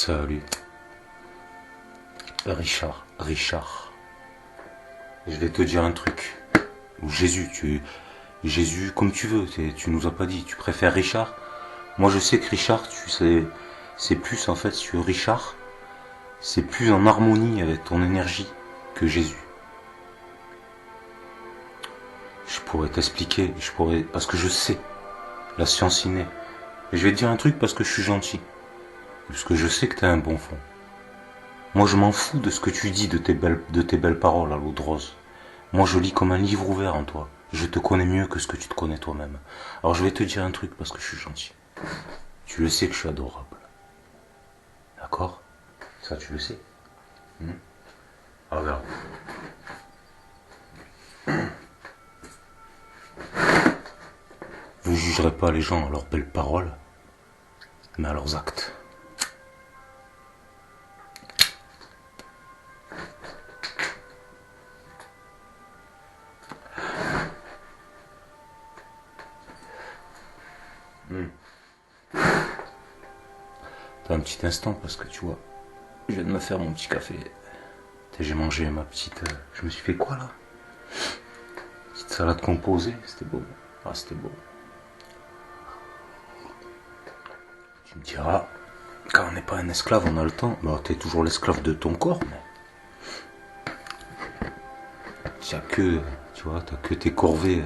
Salut. Richard. Je vais te dire un truc. Ou Jésus, Jésus comme tu veux, tu nous as pas dit. Tu préfères Richard? Moi je sais que Richard, tu sais, c'est plus en fait, si tu veux Richard, c'est plus en harmonie avec ton énergie que Jésus. Je pourrais t'expliquer, parce que je sais, la science innée. Et je vais te dire un truc parce que je suis gentil. Parce que je sais que t'as un bon fond. Moi je m'en fous de ce que tu dis, de tes belles paroles à l'eau de rose. Moi je lis comme un livre ouvert en toi. Je te connais mieux que ce que tu te connais toi-même. Alors je vais te dire un truc parce que je suis gentil. Tu le sais que je suis adorable. D'accord? Ça tu le sais. Regarde. Vous jugerez pas les gens à leurs belles paroles, mais à leurs actes. T'as un petit instant parce que tu vois, je viens de me faire mon petit café. J'ai mangé ma petite... je me suis fait quoi là? Petite salade composée, c'était beau. Ah c'était beau. Tu me diras, quand on n'est pas un esclave, on a le temps. Bah t'es toujours l'esclave de ton corps, mais... t'as que tes corvées,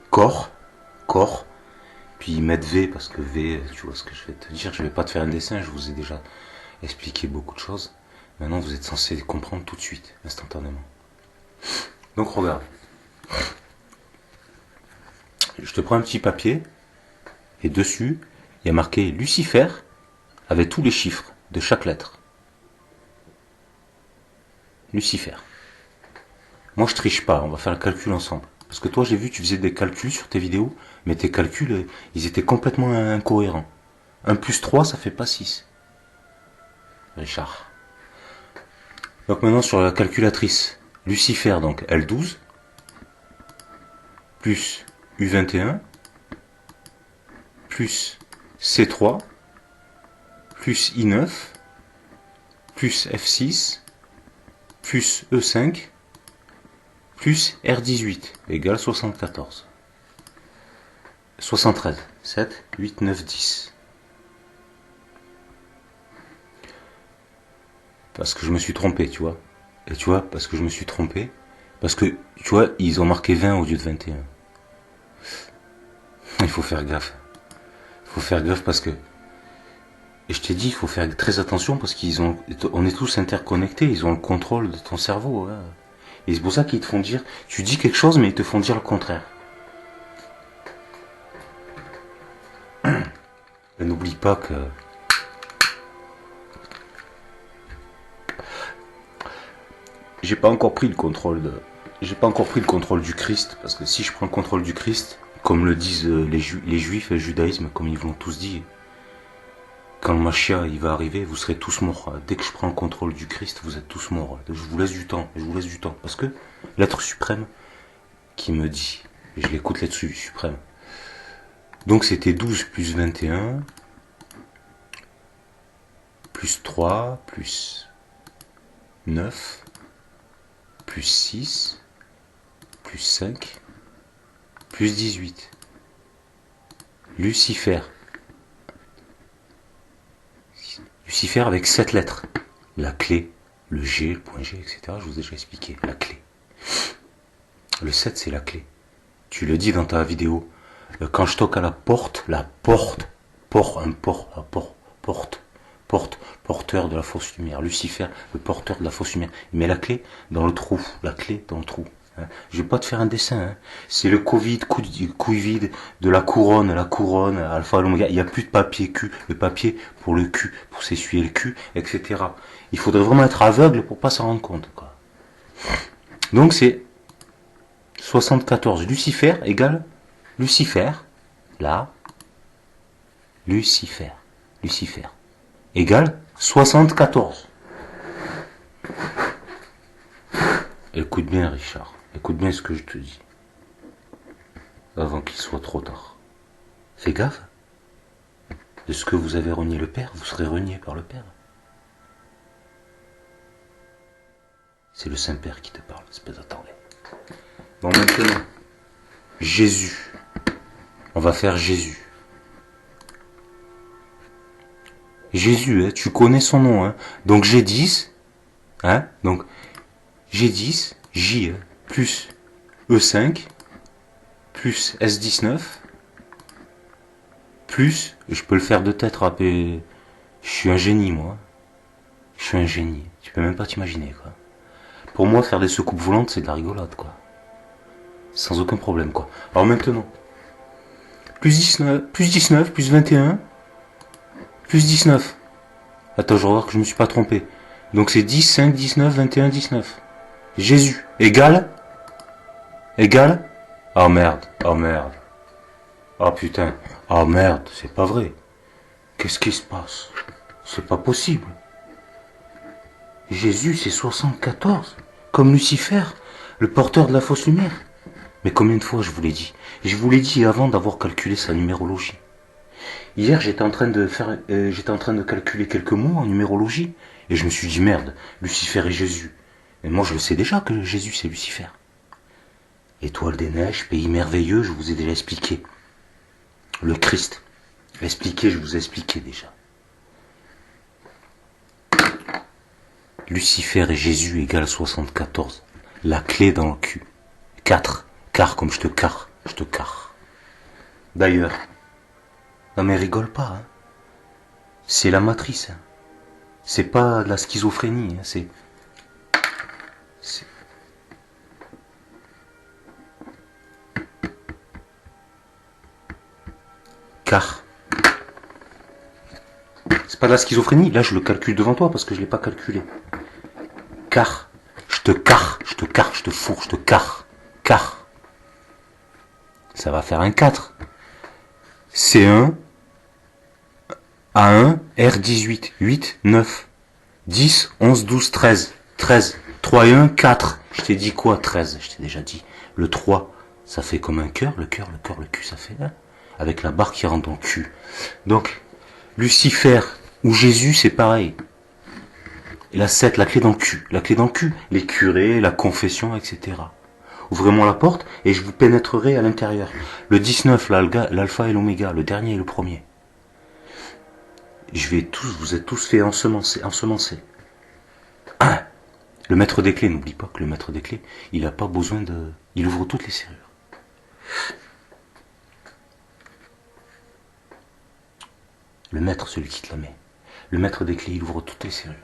corps. Puis ils mettent V parce que V, tu vois ce que je vais te dire. Je vais pas te faire un dessin, je vous ai déjà expliqué beaucoup de choses. Maintenant vous êtes censé comprendre tout de suite, instantanément. Donc regarde. Je te prends un petit papier et dessus il y a marqué Lucifer avec tous les chiffres de chaque lettre. Lucifer. Moi je triche pas, on va faire le calcul ensemble. Parce que toi j'ai vu tu faisais des calculs sur tes vidéos, mais tes calculs ils étaient complètement incohérents. 1 plus 3 ça fait pas 6. Richard. Donc maintenant sur la calculatrice, Lucifer donc L12 plus U21 plus C3 plus I9 plus F6 plus E5 plus R18 égale 74. 73. 7, 8, 9, 10. Parce que je me suis trompé, tu vois. Et tu vois, parce que je me suis trompé, parce que, tu vois, ils ont marqué 20 au lieu de 21. Il faut faire gaffe. Il faut faire gaffe parce que... Et je t'ai dit, il faut faire très attention parce on est tous interconnectés, ils ont le contrôle de ton cerveau. Hein. Et c'est pour ça qu'ils te font dire, tu dis quelque chose mais ils te font dire le contraire. Et n'oublie pas que... J'ai pas encore pris le contrôle du Christ, parce que si je prends le contrôle du Christ, comme le disent les juifs et le judaïsme, comme ils l'ont tous dit, quand le Mashiach il va arriver, vous serez tous morts. Dès que je prends le contrôle du Christ, vous êtes tous morts. Je vous laisse du temps, parce que l'être suprême qui me dit, et je l'écoute là-dessus, suprême. Donc c'était 12 plus 21, plus 3, plus 9, plus 6, plus 5, plus 18. Lucifer. Lucifer avec 7 lettres. La clé, le G, le point G, etc. Je vous ai déjà expliqué. La clé. Le 7, c'est la clé. Tu le dis dans ta vidéo. Quand je toque à la porte, porteur de la fausse lumière. Lucifer, le porteur de la fausse lumière. Il met la clé dans le trou. La clé dans le trou. Je vais pas te faire un dessin. Hein. C'est le Covid de la couronne, alpha, l'oméga. Il n'y a plus de papier cul. Le papier pour le cul, pour s'essuyer le cul, etc. Il faudrait vraiment être aveugle pour pas s'en rendre compte. Quoi. Donc c'est 74. Lucifer égale Lucifer. Là. Lucifer égale 74. Écoute bien, Richard. Écoute bien ce que je te dis. Avant qu'il soit trop tard. Fais gaffe. de ce que vous avez renié le Père, vous serez renié par le Père. C'est le Saint-Père qui te parle, espèce d'attendé. Bon, maintenant, Jésus. On va faire Jésus. Jésus, hein, tu connais son nom. Hein. Donc G10, hein, donc G10, J, hein, plus E5, plus S19, plus, je peux le faire de tête, rapper. Je suis un génie, moi. Je suis un génie. Tu peux même pas t'imaginer, quoi. Pour moi, faire des secoupes volantes, c'est de la rigolade, quoi. Sans aucun problème, quoi. Alors maintenant, plus 19, plus 21, plus 19. Attends, je regarde que je me suis pas trompé. Donc c'est 10, 5, 19, 21, 19. Jésus, égale. Oh merde, oh merde. Oh putain, oh merde, c'est pas vrai. Qu'est-ce qui se passe? C'est pas possible. Jésus, c'est 74. Comme Lucifer, le porteur de la fausse lumière. Mais combien de fois je vous l'ai dit? Je vous l'ai dit avant d'avoir calculé sa numérologie. Hier, j'étais en train de calculer quelques mots en numérologie, et je me suis dit merde, Lucifer et Jésus. Et moi, je le sais déjà que Jésus, c'est Lucifer. Étoile des neiges, pays merveilleux, je vous ai déjà expliqué. Le Christ. Je vous ai expliqué déjà. Lucifer et Jésus égale 74. La clé dans le cul. 4. Car comme je te carre. D'ailleurs, non mais rigole pas, hein. C'est la matrice. Hein. C'est pas de la schizophrénie, hein. c'est... Car. C'est pas de la schizophrénie, là je le calcule devant toi parce que je l'ai pas calculé. Car. Je te fourre, je te carre. Car. Ça va faire un 4. C1, A1, R18, 8, 9, 10, 11, 12, 13, 3 et 1, 4. Je t'ai dit quoi, 13? Je t'ai déjà dit. Le 3, ça fait comme un cœur, le cul, ça fait 1. Avec la barre qui rentre dans le cul. Donc, Lucifer ou Jésus, c'est pareil. Et la 7, la clé dans le cul. La clé dans le cul, les curés, la confession, etc. Ouvrez-moi la porte et je vous pénétrerai à l'intérieur. Le 19, l'alpha et l'oméga, le dernier et le premier. Vous êtes tous fait ensemencer. Le maître des clés, n'oublie pas que le maître des clés, il n'a pas besoin de... Il ouvre toutes les serrures. Le maître, celui qui te la met. Le maître des clés, il ouvre toutes les serrures.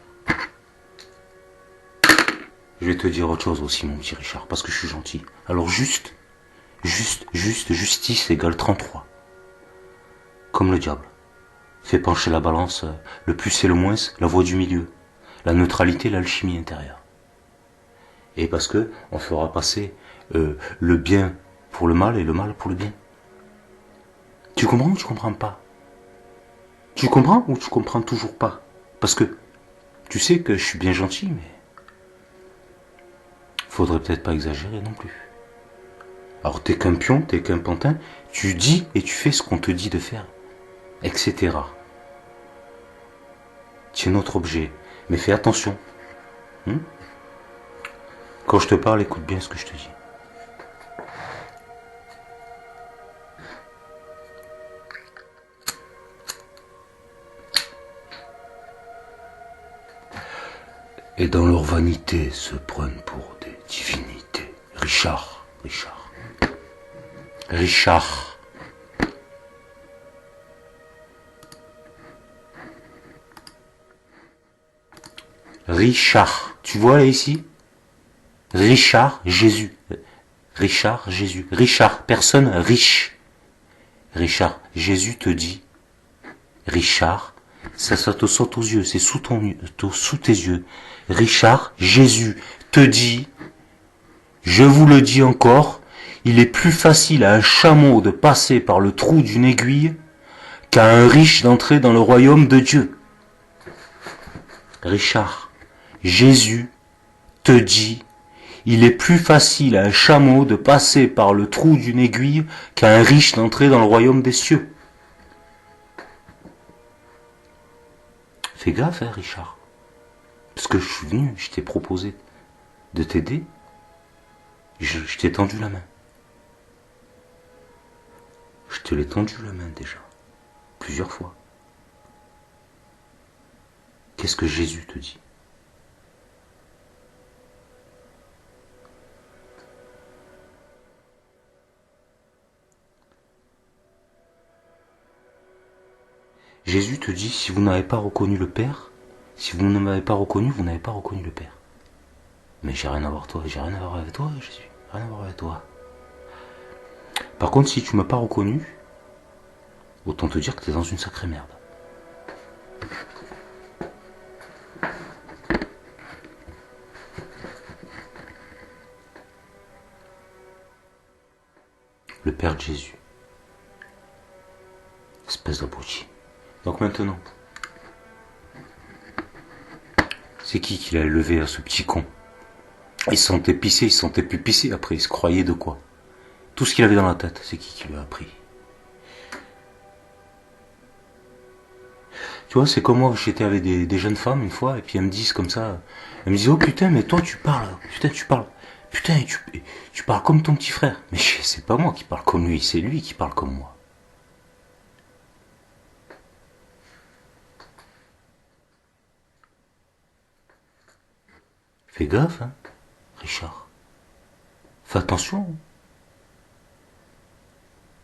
Je vais te dire autre chose aussi, mon petit Richard, parce que je suis gentil. Alors justice égale 33. Comme le diable. Fait pencher la balance, le plus et le moins, la voie du milieu. La neutralité, l'alchimie intérieure. Et parce que on fera passer le bien pour le mal et le mal pour le bien. Tu comprends ou tu comprends pas? Tu comprends ou tu comprends toujours pas? Parce que tu sais que je suis bien gentil, mais faudrait peut-être pas exagérer non plus. Alors t'es qu'un pion, t'es qu'un pantin, tu dis et tu fais ce qu'on te dit de faire, etc. Tu es notre objet, mais fais attention. Quand je te parle, écoute bien ce que je te dis. Et dans leur vanité se prennent pour des divinités. Richard. Richard, tu vois là ici? Richard, Jésus. Richard, personne riche. Richard, Jésus te dit, Richard, ça te saute aux yeux, c'est sous tes yeux. Richard, Jésus te dit, je vous le dis encore, il est plus facile à un chameau de passer par le trou d'une aiguille qu'à un riche d'entrer dans le royaume de Dieu. Richard, Jésus te dit, il est plus facile à un chameau de passer par le trou d'une aiguille qu'à un riche d'entrer dans le royaume des cieux. Fais gaffe, hein, Richard. Parce que je suis venu, je t'ai proposé de t'aider. Je t'ai tendu la main. Je te l'ai tendu la main déjà. Plusieurs fois. Qu'est-ce que Jésus te dit? Jésus te dit, si vous n'avez pas reconnu le Père, si vous ne m'avez pas reconnu, vous n'avez pas reconnu le Père. Mais j'ai rien à voir toi, j'ai rien à voir avec toi, Jésus. Rien à voir avec toi. Par contre, si tu m'as pas reconnu, autant te dire que t'es dans une sacrée merde. Le Père de Jésus. Espèce d'abruti. Donc maintenant, c'est qui l'a élevé à ce petit con? Il se sentait pissé, il se sentait plus pissé après, il se croyait de quoi? Tout ce qu'il avait dans la tête, c'est qui lui a appris? Tu vois, c'est comme moi, j'étais avec des jeunes femmes une fois, et puis elles me disent comme ça, elles me disent, oh putain, mais toi tu parles, putain, tu parles comme ton petit frère. Mais c'est pas moi qui parle comme lui, c'est lui qui parle comme moi. Fais gaffe, hein, Richard. Fais attention.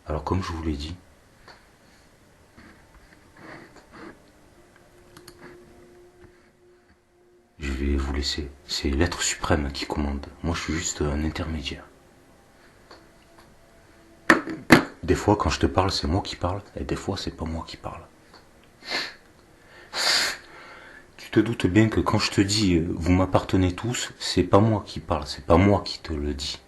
Alors comme je vous l'ai dit, je vais vous laisser. C'est l'être suprême qui commande. Moi je suis juste un intermédiaire. Des fois quand je te parle c'est moi qui parle, et des fois c'est pas moi qui parle. Tu te doutes bien que quand je te dis vous m'appartenez tous, c'est pas moi qui parle, c'est pas moi qui te le dis.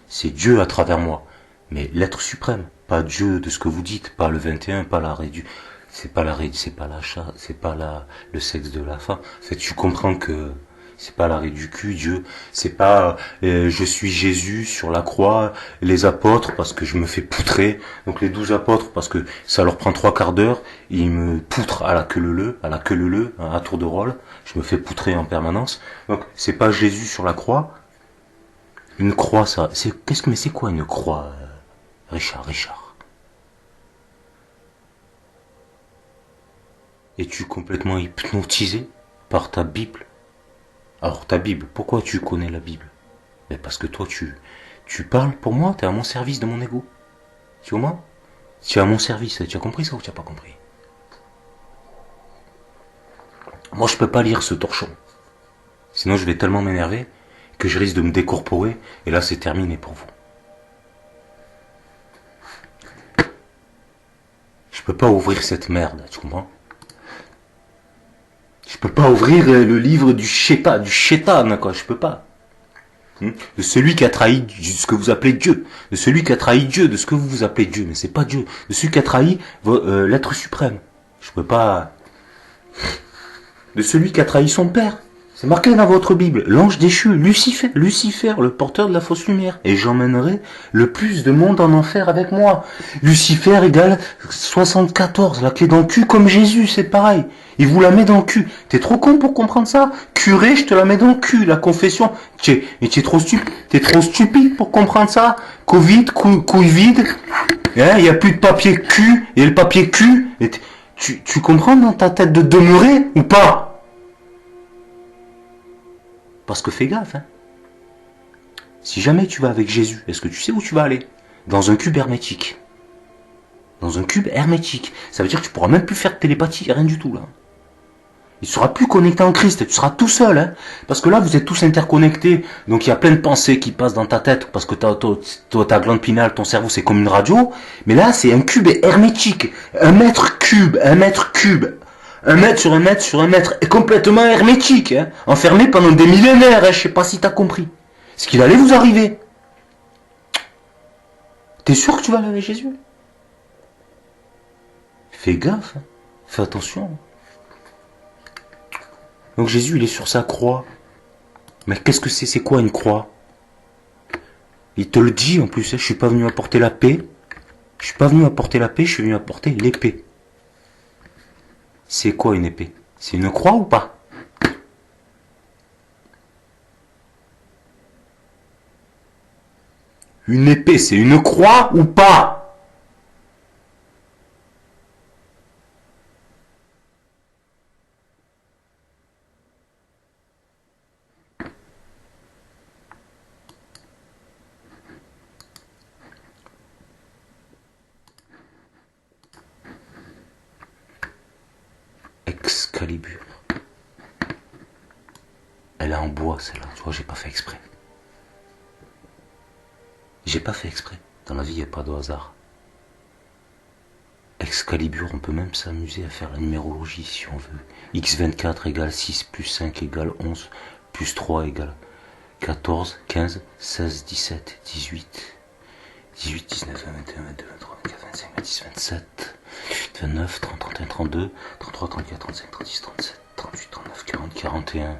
C'est Dieu à travers moi. Mais l'être suprême, pas Dieu de ce que vous dites, pas le 21, pas la rédu, c'est pas l'achat, c'est pas le sexe de la femme. En fait, tu comprends que c'est pas l'arrêt du cul, Dieu. C'est pas je suis Jésus sur la croix, les apôtres parce que je me fais poutrer. Donc les 12 apôtres parce que ça leur prend 3/4 d'heure, ils me poutrent à la queue leu, à tour de rôle. Je me fais poutrer en permanence. Donc c'est pas Jésus sur la croix. Une croix, ça, mais c'est quoi une croix, Richard? Es-tu complètement hypnotisé par ta Bible? Alors ta Bible, pourquoi tu connais la Bible? Mais parce que toi tu parles pour moi, t'es à mon service de mon ego. Tu vois moi? Tu es à mon service, tu as compris ça ou tu n'as pas compris? Moi je peux pas lire ce torchon. Sinon je vais tellement m'énerver que je risque de me décorporer et là c'est terminé pour vous. Je peux pas ouvrir cette merde, tu comprends? Je peux pas ouvrir le livre du chétan, quoi, je peux pas. De celui qui a trahi ce que vous appelez Dieu, de celui qui a trahi Dieu, de ce que vous appelez Dieu, mais c'est pas Dieu, de celui qui a trahi l'être suprême. Je peux pas. De celui qui a trahi son père. C'est marqué dans votre Bible, l'ange déchu, Lucifer, le porteur de la fausse lumière. Et j'emmènerai le plus de monde en enfer avec moi. Lucifer égale 74, la clé dans le cul comme Jésus, c'est pareil. Il vous la met dans le cul. T'es trop con pour comprendre ça? Curé, je te la mets dans le cul, la confession. Mais t'es trop stupide pour comprendre ça? Covid, couille vide. Il y a plus de papier cul, il y a le papier cul. Et tu comprends dans ta tête de demeurer ou pas? Parce que fais gaffe, hein. Si jamais tu vas avec Jésus, est-ce que tu sais où tu vas aller? Dans un cube hermétique. Dans un cube hermétique. Ça veut dire que tu pourras même plus faire de télépathie, rien du tout là. Il sera plus connecté en Christ, tu seras tout seul, hein. Parce que là, vous êtes tous interconnectés, donc il y a plein de pensées qui passent dans ta tête, parce que ta glande pinale, ton cerveau, c'est comme une radio. Mais là, c'est un cube hermétique. Un mètre cube. 1 mètre sur 1 mètre sur 1 mètre, est complètement hermétique, hein, enfermé pendant des millénaires, hein, je sais pas si t'as compris. Ce qu'il allait vous arriver. T'es sûr que tu vas aller avec Jésus? Fais gaffe, hein. Fais attention. Donc Jésus, il est sur sa croix. Mais qu'est-ce que c'est? C'est quoi une croix? Il te le dit en plus, hein, je suis pas venu apporter la paix. Je suis venu apporter l'épée. C'est quoi une épée? C'est une croix ou pas? Une épée, c'est une croix ou pas? Excalibur. Elle est en bois, celle-là. Tu vois, j'ai pas fait exprès. J'ai pas fait exprès. Dans la vie, il n'y a pas de hasard. Excalibur, on peut même s'amuser à faire la numérologie si on veut. X24 égale 6 plus 5 égale 11 plus 3 égale 14, 15, 16, 17, 18, 18, 19, 20, 21, 22, 23, 24, 25, 26, 27, 29, 30, 31, 32, 33, 34, 35, 36, 37, 38, 39, 40, 41.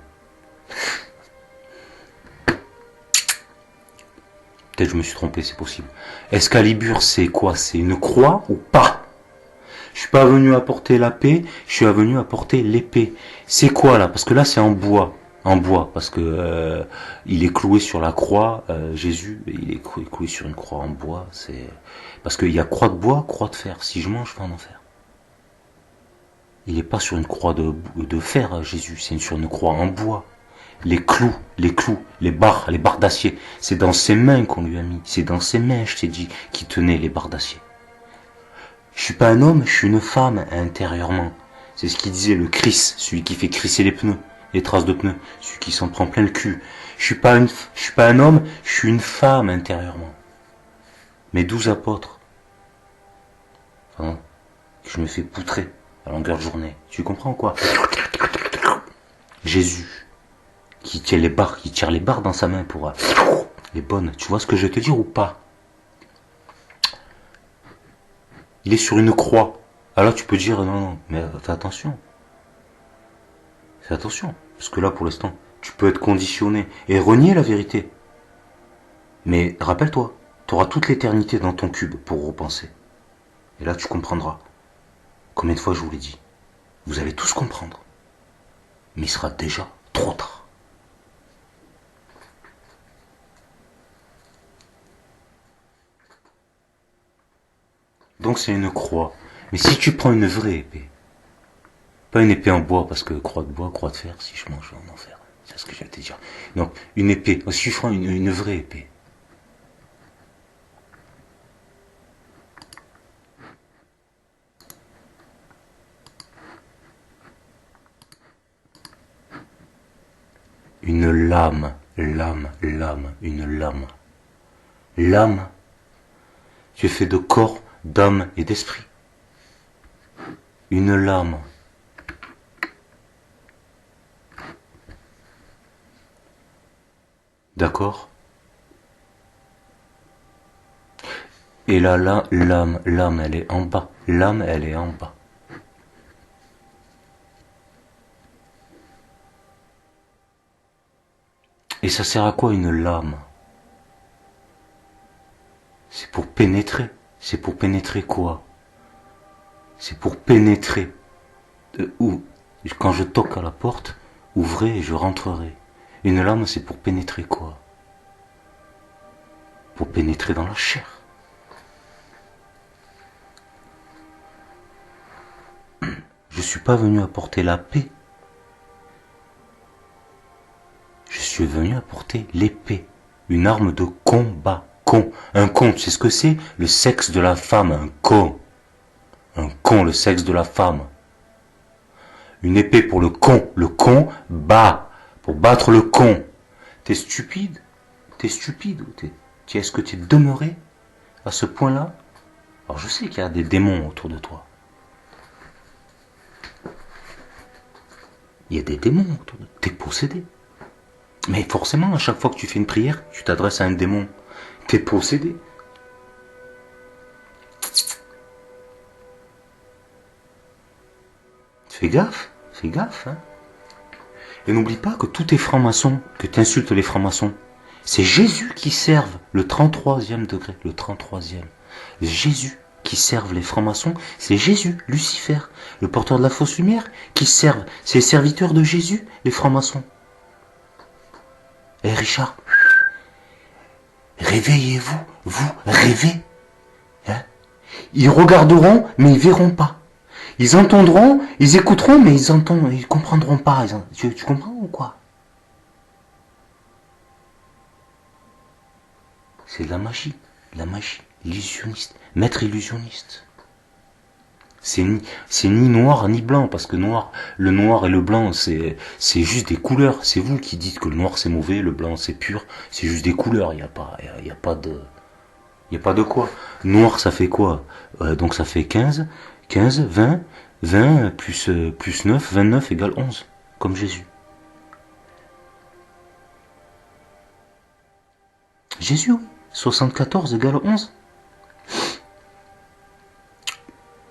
Peut-être je me suis trompé, c'est possible. Excalibur, c'est quoi? C'est une croix ou pas? Je suis pas venu apporter la paix, je suis venu apporter l'épée. C'est quoi là? Parce que là c'est en bois. En bois, parce que il est cloué sur la croix, Jésus, il est cloué sur une croix en bois. C'est parce qu'il y a croix de bois, croix de fer. Si je mange, je vais en enfer. Il n'est pas sur une croix de fer, Jésus, c'est sur une croix en bois. Les clous, les barres d'acier, c'est dans ses mains qu'on lui a mis. C'est dans ses mains, je t'ai dit, qui tenaient les barres d'acier. Je suis pas un homme, je suis une femme intérieurement. C'est ce qu'il disait le Chris, celui qui fait crisser les pneus, les traces de pneus, celui qui s'en prend plein le cul. Je suis pas un homme, je suis une femme intérieurement. Mes 12 apôtres, hein, je me fais poutrer à longueur de journée. Tu comprends quoi? Jésus, qui tire les barres dans sa main pour les bonnes. Tu vois ce que je vais te dire ou pas? Il est sur une croix. Alors tu peux dire non, mais fais attention. Fais attention. Parce que là, pour l'instant, tu peux être conditionné et renier la vérité. Mais rappelle-toi, tu auras toute l'éternité dans ton cube pour repenser. Et là, tu comprendras. Combien de fois je vous l'ai dit? Vous allez tous comprendre. Mais il sera déjà trop tard. Donc c'est une croix. Mais si tu prends une vraie épée, pas une épée en bois, parce que croix de bois, croix de fer, si je mange, je vais en enfer. C'est ce que j'allais te dire. Donc, une épée. Si tu prends une vraie épée. Une lame, une lame. L'âme, tu es fait de corps, d'âme et d'esprit. Une lame. D'accord? Et là, l'âme, elle est en bas. L'âme, elle est en bas. Et ça sert à quoi une lame? C'est pour pénétrer. C'est pour pénétrer quoi? C'est pour pénétrer. Où? Quand je toque à la porte, ouvrez et je rentrerai. Une lame, c'est pour pénétrer quoi? Pour pénétrer dans la chair. Je suis pas venu apporter la paix. Je suis venu apporter l'épée. Une arme de combat. Un con, tu sais ce que c'est? Le sexe de la femme, un con. Un con, le sexe de la femme. Une épée pour le con bat. Pour battre le con. T'es stupide? T'es stupide ou est-ce que tu es demeuré à ce point-là? Alors je sais qu'il y a des démons autour de toi. Il y a des démons autour de toi. T'es possédé. Mais forcément, à chaque fois que tu fais une prière, tu t'adresses à un démon. T'es possédé. Fais gaffe, hein. Et n'oublie pas que tous tes francs-maçons, que tu insultes les francs-maçons, c'est Jésus qui serve le 33e degré, le 33e. Jésus qui servent les francs-maçons, c'est Jésus, Lucifer, le porteur de la fausse lumière, qui servent, c'est les serviteurs de Jésus, les francs-maçons. Eh Richard, réveillez-vous, vous rêvez. Hein, ils regarderont, mais ils verront pas. Ils entendront, ils écouteront, mais ils comprendront pas. Tu comprends ou quoi? C'est de la magie, illusionniste, maître illusionniste. C'est ni noir ni blanc, parce que le noir et le blanc, c'est juste des couleurs. C'est vous qui dites que le noir c'est mauvais, le blanc c'est pur. C'est juste des couleurs. Il y a pas de quoi. Noir ça fait quoi? Donc ça fait 15, 20 plus 9, 29 égale 11, comme Jésus. Jésus, oui. 74 égale 11.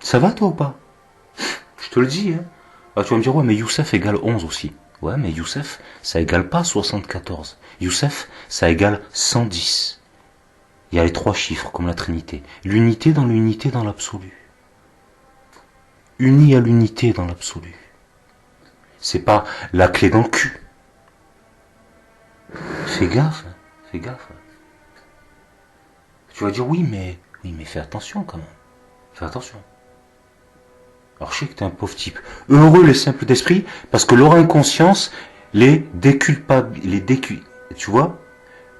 Ça va toi ou pas? Je te le dis, hein. Ah, tu vas me dire, ouais, mais Youssef égale 11 aussi. Ouais, mais Youssef, ça égale pas 74. Youssef, ça égale 110. Il y a les 3 chiffres, comme la Trinité. L'unité dans l'absolu. Uni à l'unité dans l'absolu. C'est pas la clé dans le cul. Fais gaffe, hein. Fais gaffe. Tu vas dire, oui, mais fais attention quand même. Fais attention. Alors je sais que t'es un pauvre type. Heureux les simples d'esprit, parce que leur inconscience tu vois,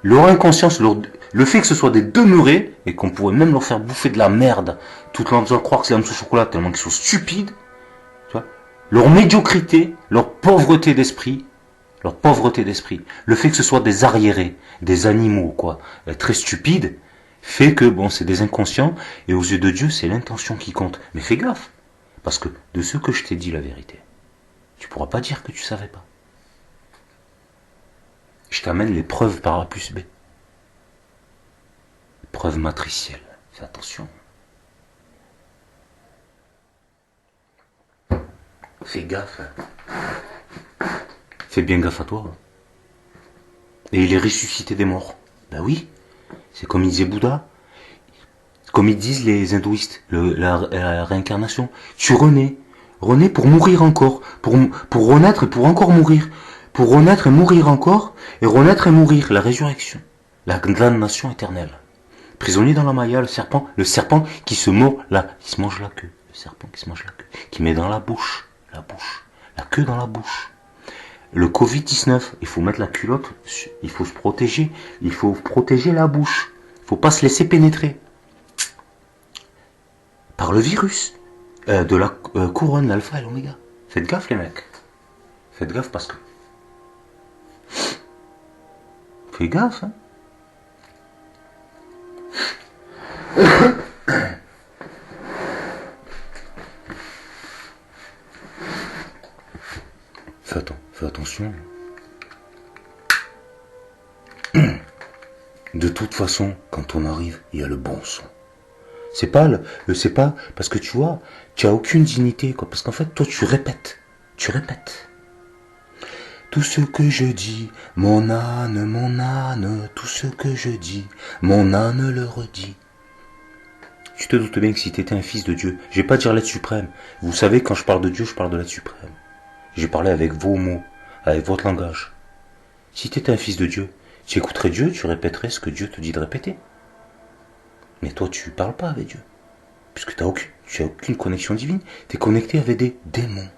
leur inconscience, le fait que ce soit des demeurés, et qu'on pourrait même leur faire bouffer de la merde, tout en faisant croire que c'est la mousse au chocolat, tellement qu'ils sont stupides, tu vois, leur médiocrité, leur pauvreté d'esprit, le fait que ce soit des arriérés, des animaux, quoi, très stupides, fait que, bon, c'est des inconscients, et aux yeux de Dieu, c'est l'intention qui compte. Mais fais gaffe. Parce que de ce que je t'ai dit la vérité, tu pourras pas dire que tu savais pas. Je t'amène les preuves par A plus B. Preuves matricielles. Fais attention. Fais gaffe. Fais bien gaffe à toi. Et il est ressuscité des morts. Ben oui. C'est comme il disait Bouddha. Comme ils disent les hindouistes, la réincarnation. Tu renais pour mourir encore, pour renaître et pour encore mourir, pour renaître et mourir encore, et renaître et mourir, la résurrection, la damnation éternelle. Prisonnier dans la mailla, le serpent qui se mord qui se mange la queue, le serpent qui se mange la queue, qui met dans la queue dans la bouche. Le Covid-19, il faut mettre la culotte, il faut se protéger, il faut protéger la bouche, il faut pas se laisser pénétrer par le virus de la couronne, l'alpha et l'oméga. Faites gaffe les mecs. Faites gaffe parce que... Fais gaffe, hein. Fais attention. De toute façon, quand on arrive, il y a le bon son. C'est pas parce que tu vois, tu as aucune dignité, quoi. Parce qu'en fait, toi, tu répètes. Tout ce que je dis, mon âne, tout ce que je dis, mon âne le redit. Tu te doutes bien que si tu étais un fils de Dieu, je vais pas dire l'être suprême. Vous savez, quand je parle de Dieu, je parle de l'être suprême. J'ai parlé avec vos mots, avec votre langage. Si tu étais un fils de Dieu, tu écouterais Dieu, tu répéterais ce que Dieu te dit de répéter. Mais toi, tu parles pas avec Dieu. Puisque tu as aucune connexion divine. Tu es connecté avec des démons.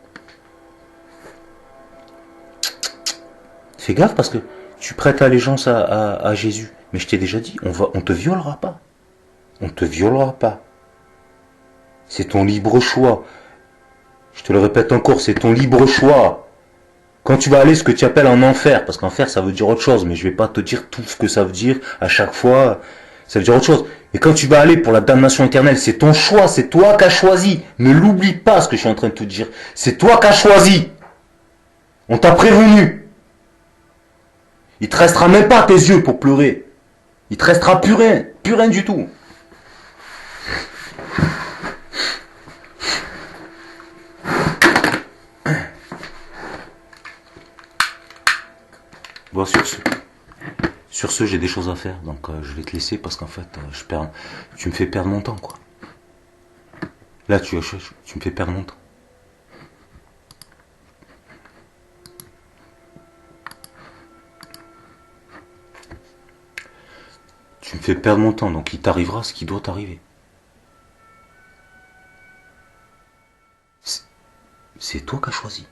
Fais gaffe parce que tu prêtes allégeance à Jésus. Mais je t'ai déjà dit, on te violera pas. On te violera pas. C'est ton libre choix. Je te le répète encore, c'est ton libre choix. Quand tu vas aller ce que tu appelles en enfer, parce qu'enfer ça veut dire autre chose, mais je vais pas te dire tout ce que ça veut dire à chaque fois. Ça veut dire autre chose. Et quand tu vas aller pour la damnation éternelle, c'est ton choix, c'est toi qui as choisi. Ne l'oublie pas ce que je suis en train de te dire. C'est toi qui as choisi. On t'a prévenu. Il te restera même pas tes yeux pour pleurer. Il te restera plus rien du tout. Bon, sur ce, j'ai des choses à faire, donc je vais te laisser parce qu'en fait, tu me fais perdre mon temps, quoi. Là, tu me fais perdre mon temps. Tu me fais perdre mon temps, donc il t'arrivera ce qui doit t'arriver. C'est toi qui as choisi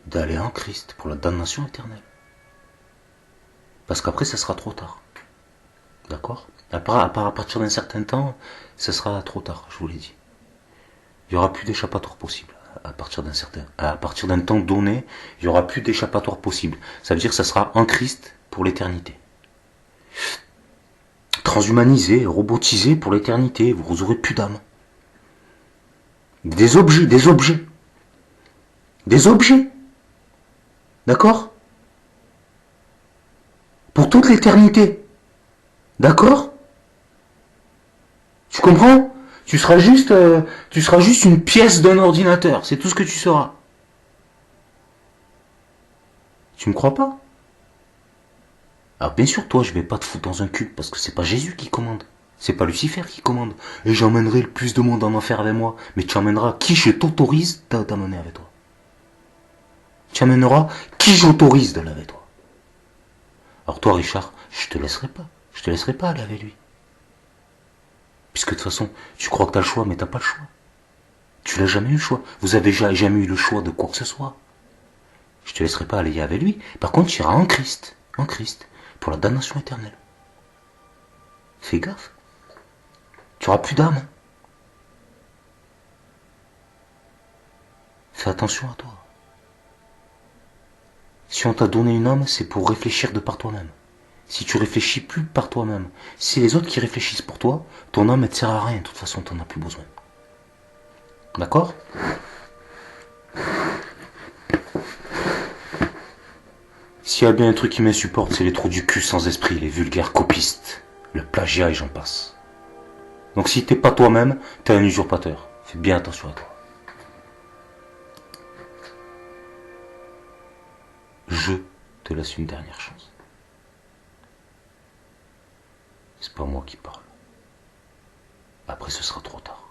d'aller en Christ pour la damnation éternelle. Parce qu'après, ça sera trop tard. D'accord? À partir d'un certain temps, ça sera trop tard, je vous l'ai dit. Il n'y aura plus d'échappatoire possible. À partir d'un temps donné, il n'y aura plus d'échappatoire possible. Ça veut dire que ça sera en Christ pour l'éternité. Transhumanisé, robotisé pour l'éternité, vous aurez plus d'âme. Des objets. D'accord? Pour toute l'éternité. D'accord? Tu comprends? Tu seras juste une pièce d'un ordinateur. C'est tout ce que tu seras. Tu me crois pas? Alors bien sûr, toi, je vais pas te foutre dans un cul parce que c'est pas Jésus qui commande. C'est pas Lucifer qui commande. Et j'emmènerai le plus de monde en enfer avec moi. Mais tu emmèneras qui je t'autorise d'amener avec toi. Tu amèneras qui j'autorise d'aller avec toi. Alors toi, Richard, je te laisserai pas. Je te laisserai pas aller avec lui. Puisque de toute façon, tu crois que t'as le choix, mais t'as pas le choix. Tu l'as jamais eu le choix. Vous avez jamais eu le choix de quoi que ce soit. Je te laisserai pas aller avec lui. Par contre, tu iras en Christ, pour la damnation éternelle. Fais gaffe. Tu auras plus d'âme. Fais attention à toi. Si on t'a donné une âme, c'est pour réfléchir de par toi-même. Si tu réfléchis plus par toi-même, si les autres qui réfléchissent pour toi, ton âme ne te sert à rien. De toute façon, t'en as plus besoin. D'accord? S'il y a bien un truc qui m'insupporte, c'est les trous du cul sans esprit, les vulgaires copistes, le plagiat et j'en passe. Donc si t'es pas toi-même, t'es un usurpateur. Fais bien attention à toi. Je te laisse une dernière chance. C'est pas moi qui parle. Après, ce sera trop tard.